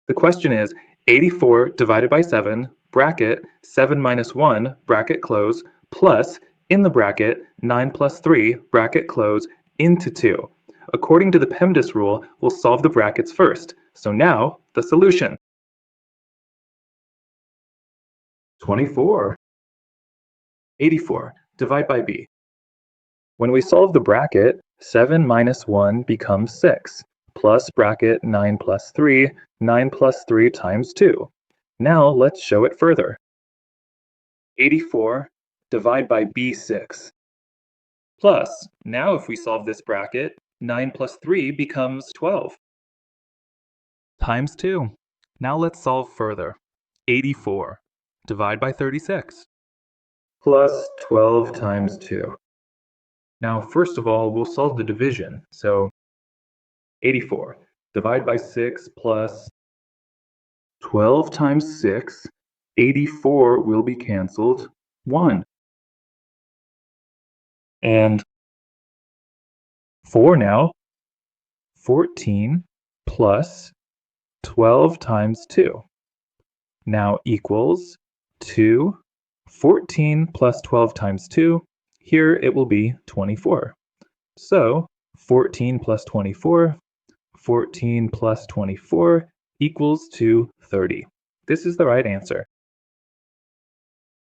The question is 84 divided by 7, bracket 7 minus 1, bracket close, plus, in the bracket, 9 plus 3, bracket close, into 2. According to the PEMDAS rule, we'll solve the brackets first. So now, the solution. 24. 84. Divide by b. When we solve the bracket, 7 minus 1 becomes 6, plus bracket 9 plus 3, 9 plus 3 times 2. Now let's show it further. 84 divide by b6. Plus, now if we solve this bracket, 9 plus 3 becomes 12. Times 2. Now let's solve further. 84 divide by 36. Plus 12 times 2. Now, first of all, we'll solve the division. So, 84 divide by 6 plus 12 times 6. 84 will be canceled. 1. And 4 now. 14 plus 12 times 2. Now equals 2. 14 plus 12 times 2. Here it will be 24. So 14 plus 24, 14 plus 24 equals to 30. This is the right answer.